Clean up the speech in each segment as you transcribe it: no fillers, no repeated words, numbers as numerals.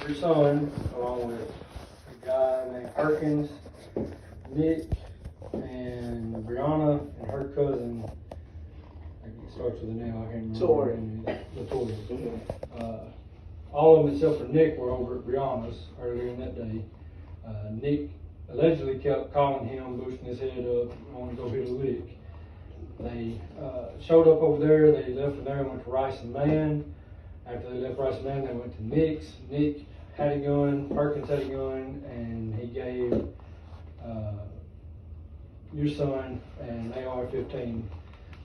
your son, along with a guy named Perkins, Nick, and Brianna, and her cousin, I think it starts with an L, I can't remember. Tori. Latoya. All of them except for Nick were over at Brianna's earlier in that day. Nick allegedly kept calling him, boosting his head up, wanting to go hit a lick. They showed up over there, they left from there and went to Rice and Man. After they left Rice and Man, they went to Nick's. Nick had a gun, Perkins had a gun, and he gave your son an AR-15.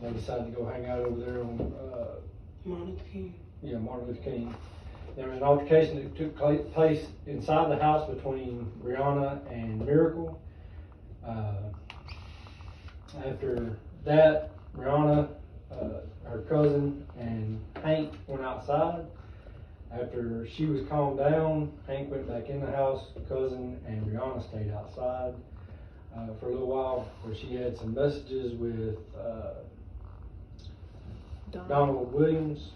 They decided to go hang out over there on Martin Luther King. Yeah, Martin Luther King. There was an altercation that took place inside the house between Brianna and Miracle. After that, Brianna, her cousin, and Hank went outside. After she was calmed down, Hank went back in the house. The cousin and Brianna stayed outside for a little while, where she had some messages with Donald Williams.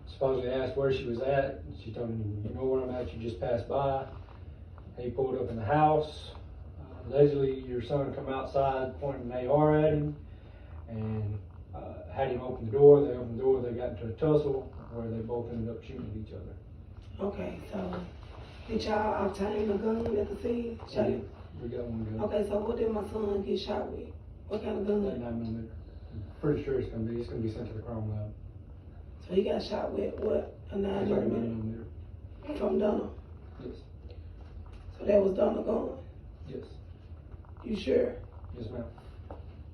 Supposedly asked where she was at. She told him, "You know where I'm at, you just passed by." He pulled up in the house. Allegedly, your son come outside pointing an AR at him and had him open the door. They opened the door, they got into a tussle where they both ended up shooting at each other. Okay, so did y'all obtain a gun at the scene? We got one gun. Okay, so what did my son get shot with? What kind of gun? 9mm. Pretty sure it's gonna be sent to the crime lab. So he got shot with what? A 9mm from Donna? Yes. So that was Donna gun? Yes. You sure? Yes, ma'am.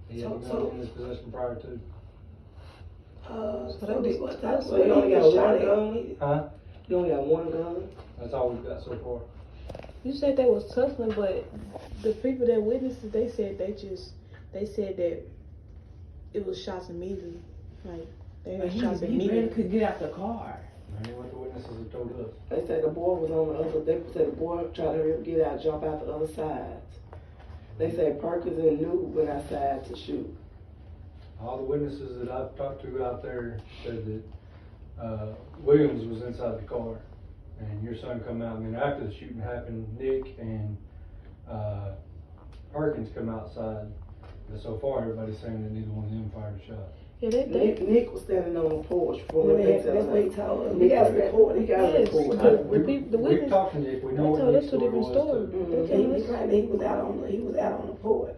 He had a gun So- in his possession prior to. So he what type? So you only got one gun? Huh? You only got one gun? That's all we've got so far. You said they was tussling, but the people that witnessed it, they said that it was shots immediately. Like they heard shots He really immediately. could get out the car. That ain't what the witnesses have told us. They said the boy was on the other, they said the boy tried to hurry up, get out, jump out the other side. They said Perkins and Newt went outside to shoot. All the witnesses that I've talked to out there said that Williams was inside the car, and your son come out. I mean, after the shooting happened, Nick and Perkins come outside. But so far, everybody's saying that neither one of them fired a shot. Yeah, they Nick was standing on the porch from When what they they had, tell that's what he us. told us. We got a report. He got a Yes. report. The We've witness- talked to Nick. We know they what told Nick's us two story different was stories. too. He claimed he was out on the porch.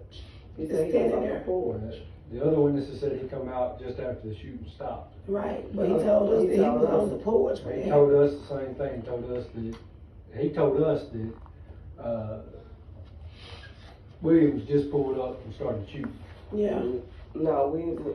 He said he was on the porch. The other witnesses said he come out just after the shooting stopped. Right, but he told us that he was on the porch. But he told us the same thing. He told us that Williams just pulled up and started shooting. Yeah. No,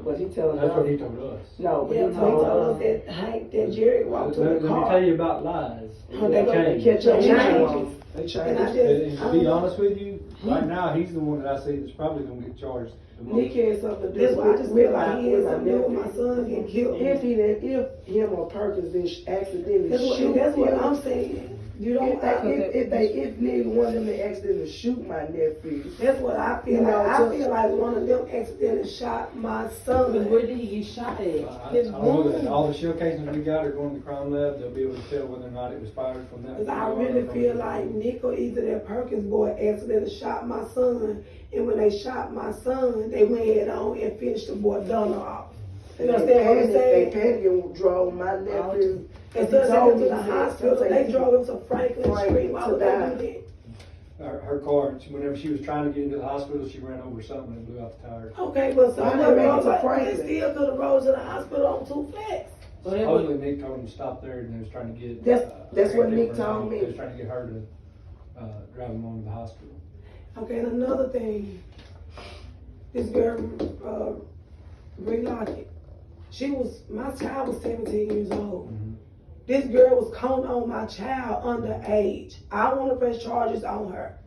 but he telling That's what us. he told us. No, but Yeah, he so he told us told that Hank, that Jerry walked to Let the me car. tell you about lies. Oh, they gonna Change. catch up. They Change. They And I changed. just, And to be honest with you, right now, he's the one that I see that's probably gonna get charged the most. Nick had something to do with it. I just realized he had something to do with my son getting killed. If him or Perkins didn't accidentally shoot That's what him, I'm saying. You don't, if neither one of them they accidentally shoot my nephew, that's what I feel like. I feel like one of them accidentally shot my But son. where did he get shot at? I know that all the shell casings we got are going to the crime lab. They'll be able to tell whether or not it was fired from that. Cause I really feel like Nick or either that Perkins boy accidentally shot my son, and when they shot my son, they went head on and finished the boy Donna off. You understand what I'm they saying? panicked and drove my nephew. Instead of taking him to the hospital, they drove him to Franklin Street. Why would they do that? Her car, whenever she was trying to get into the hospital, she ran over something and blew out the tire. Okay, but Why they make it to they Franklin? still could have rode to the hospital on too fast. So that was, Supposedly Nick told him to stop there and they was trying to get. That's what Nick told me. They was trying to get her to drive him on to the hospital. Okay, and another thing, this girl, Bree Lockett, my child was 17 years old. Mhm. This girl was calling on my child underage. I want to press charges on her.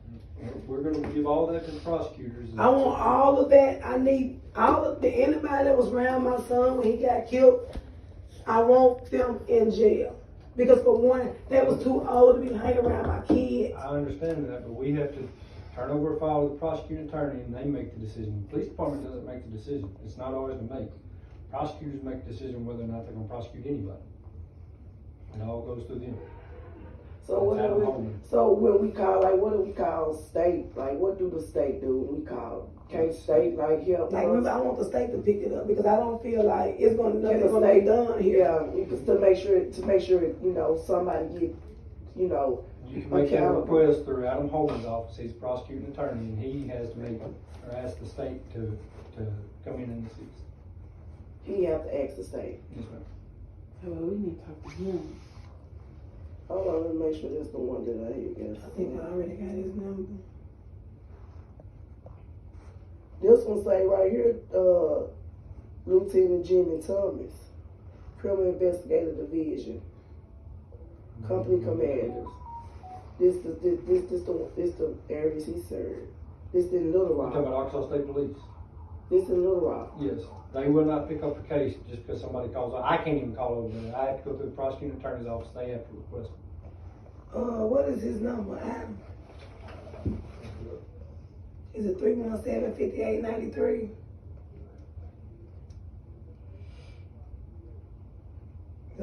We're gonna give all that to the prosecutors. I want all of that. I need all of anybody that was around my son when he got killed. I want them in jail. Because for one, they was too old to be hanging around my kids. I understand that, but we have to turn over a file to the prosecuting attorney and they make the decision. The police department doesn't make the decision. It's not ours to make. Prosecutors make the decision whether or not they're gonna prosecute anybody. It all goes through them. So what Adam do we, Holman. so when we call, like, what do we call state? Like, what do the state do when we call? Can't state, like, help Like, us? I want the state to pick it up because I don't feel like it's gonna, Can nothing's the gonna be state- done here. Yeah, because to make sure, you know, somebody get, you know, You can make that accountable. request through Adam Holman's office, he's a prosecuting attorney, and he has to make, or ask the state to come in and assist. he have to ask the state. Yes, ma'am. Well, we need to talk to him. Hold on, let me make sure that's the one that I guess. I think I already got his number. This one say right here, Lieutenant Jimmy Thomas, Criminal Investigative Division, Company Commanders. This the areas he served. This in Little We're talking Rock. about Arkansas State Police. This in Little Rock. Yes, they will not pick up a case just because somebody calls. I can't even call over there. I have to go through the prosecuting attorney's office. They have to request it. What is his number, Adam? Is it 317-5893?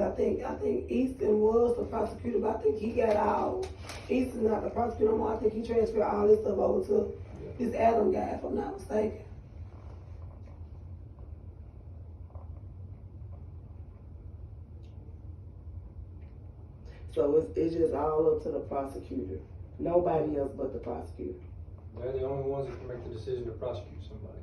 I think Easton was the prosecutor, but I think he got all. Easton's not the prosecutor anymore. I think he transferred all this stuff over to this Adam guy, if I'm not mistaken. So it's just all up to the prosecutor. Nobody else but the prosecutor. They're the only ones that can make the decision to prosecute somebody.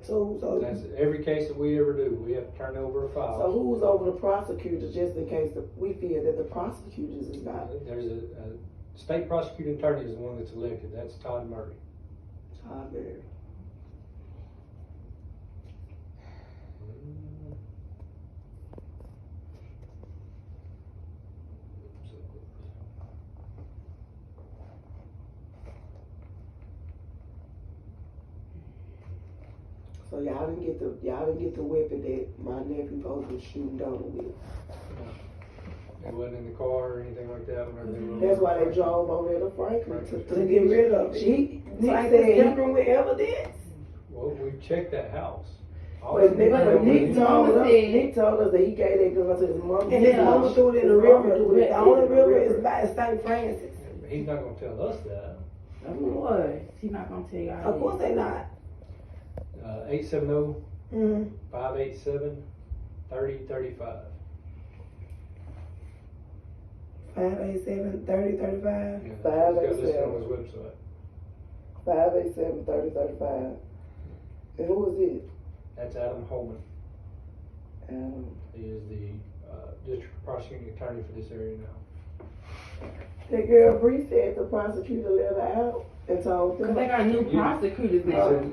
So That's every case that we ever do. We have to turn over a So file. who's over the prosecutor just in case that we feel that the prosecutors is not There's a state prosecuting attorney is the one that's elected. That's Todd Murray. Todd Murray. So y'all didn't get the weapon that my nephew supposed to be shooting Donna with. It wasn't in the car or anything like that. Whenever they were That's why they drove over there to Franklin to get rid of it. He Like said this he- tampering with evidence. Well, we checked that house. All But the- Nick told Mama us, said- Nick told us that he gave that gun to his mom. And his mama threw it in the His mama river. threw it The only in the river is by St. Francis. He's not gonna tell us that. Of course, he not gonna tell y'all. Of course they not. 870 Mm-hmm. 587 3035. 587-3035. Yeah, he's 587. got listed on his website. 587-3035. And who is it? That's Adam Holman. Um, He is the district prosecuting attorney for this area now. that girl Bree said the prosecutor let her out and told Cause them. they got new prosecutors He now. said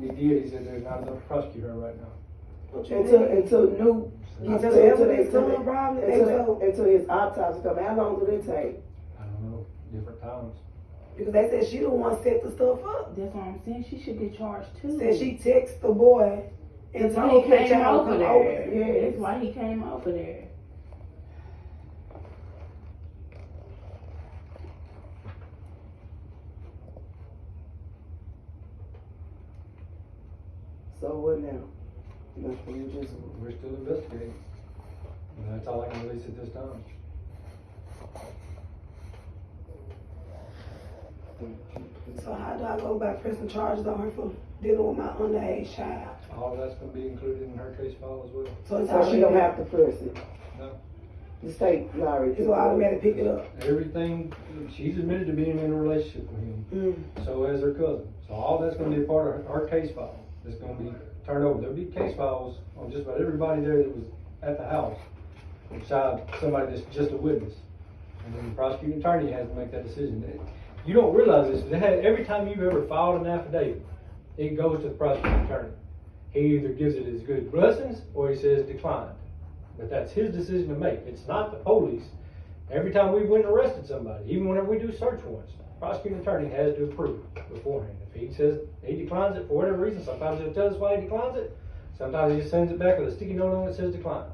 he did. He said there's not enough prosecutor right now. Until new. Until the evidence come, probably. Until his autopsy come. How long do they take? I don't know. Different times. Because they said she the one set the stuff up. That's what I'm saying. She should get charged too. Said she texted the boy and That's why told he him came to over come there. over there. Yes. That's why he came over there. So what now? Nothing. You just We're still investigating. And that's all I can release at this time. So how do I go about pressing charges on her for dealing with my underage child? All of that's gonna be included in her case file as well. So it's so she don't have to press it. No. The state already. It's automatic pick it up. Everything, she's admitted to being in a relationship with him. Mm. So is her cousin. So all that's gonna be a part of her case file. It's gonna be turned over. There'll be case files on just about everybody there that was at the house, besides somebody that's just a witness. And then the prosecuting attorney has to make that decision. You don't realize this, but every time you've ever filed an affidavit, it goes to the prosecuting attorney. He either gives it his good blessings or he says declined. But that's his decision to make. It's not the police. Every time we went and arrested somebody, even whenever we do search warrants, the prosecuting attorney has to approve it beforehand. If he says he declines it for whatever reason, sometimes he'll tell us why he declines it. Sometimes he just sends it back with a sticky note on it that says declined.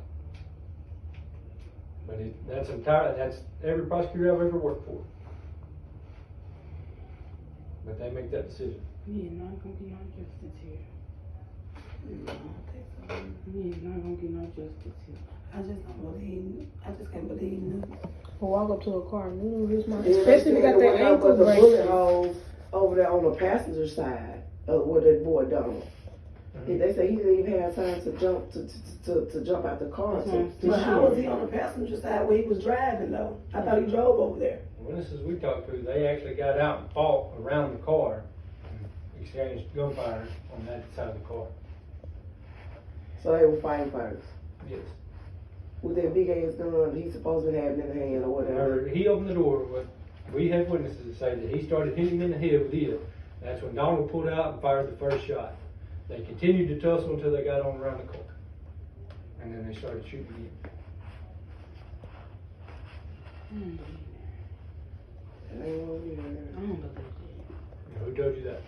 But that's every prosecutor I've ever worked for. But they make that decision. We is not gonna get no justice here. We is not gonna get no justice here. I just can't believe walk up to a car and his mom, Yeah, especially if you got that ankle the bullet bracelet. holes over there on the passenger side of where that boy done. They say he didn't even have time to jump to jump out the car. But how was he on the passenger side where he was driving though? I thought he drove over there. Witnesses we talked to, they actually got out and fought around the car and exchanged gunfire on that side of the car. So they were fighting first. Yes. With that big ass gun he's supposed to have in the hand or whatever. Whenever he opened the door, but we have witnesses that say that he started hitting him in the head with it. That's when Donald pulled out and fired the first shot. They continued to tussle until they got on around the car. And then they started shooting again. I don't believe that. Who told you that?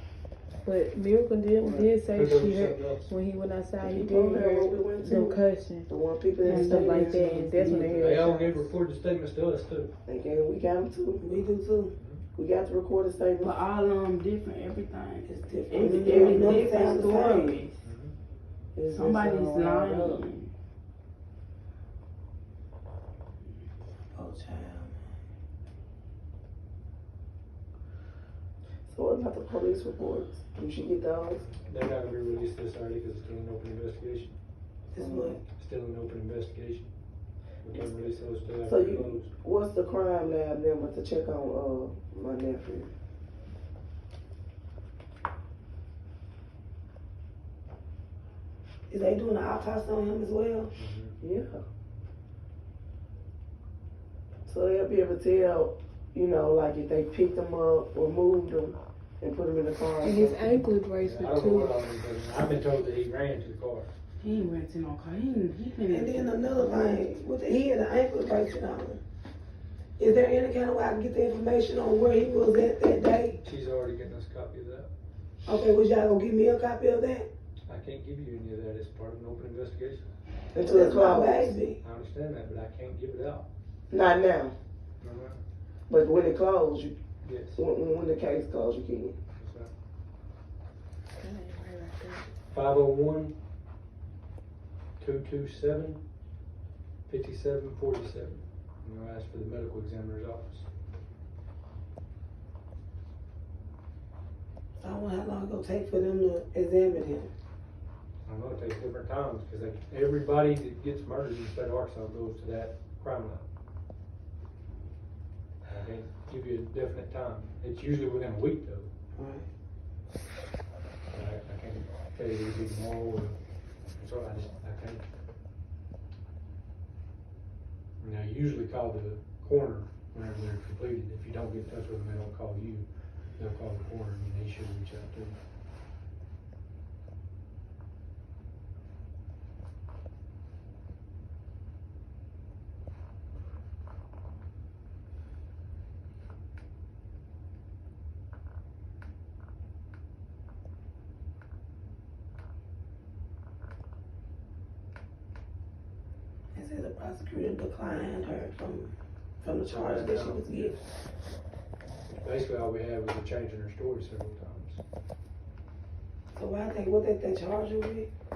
But Miracle did say Who told she you heard something else? when he went outside, he He did told her hear what we went them to. cussing The one people that and stuff like that, and that's when they heard They all shots. gave recorded statements to us too. We got them too. We do too. We got the recorded statement. But all of them different, everything. It's different. Every None different sound the same. stories. It's just Somebody's all lined up. lying. Oh child. So what about the police reports? You should get those. They're not going to be released this early because it's still an open investigation. This what? Still an open investigation. We can't release those till So after you, close. what's the crime lab number to check on my nephew? Is they doing an autopsy on him as well? Yeah. So they'll be able to tell, you know, like if they picked him up or moved him and put him in the car. And his ankle I bracelet don't know too. what all them things. I've been told that he ran to the car. He ain't renting no car. He And then another thing, he had an ankle bracelet on him. Is there any kind of way I can get the information on where he was at that day? She's already getting us a copy of that. Okay, was y'all gonna give me a copy of that? I can't give you any of that. It's part of an open investigation. Until it That's my closed. baby. I understand that, but I can't give it out. Not now, No, no. but when it closed, you, Yes. when the case closed, you can. That's right. That ain't right like that. 501 227 5747. And I'll ask for the medical examiner's office. So I wonder how long it'll take for them to examine him. I know it takes different times because everybody that gets murdered in the state of Arkansas goes to that crime lab. I can't give you a definite time. It's usually within a week though. Right. I can't tell you it'll be tomorrow or so. I can't. Now, you usually call the coroner whenever they're completed. If you don't get in touch with them, they don't call you. They'll call the coroner and they should reach out to them. They said the prosecutor declined her from the charge that she was given. Basically, all we have is her changing her story several times. So what they charge her with?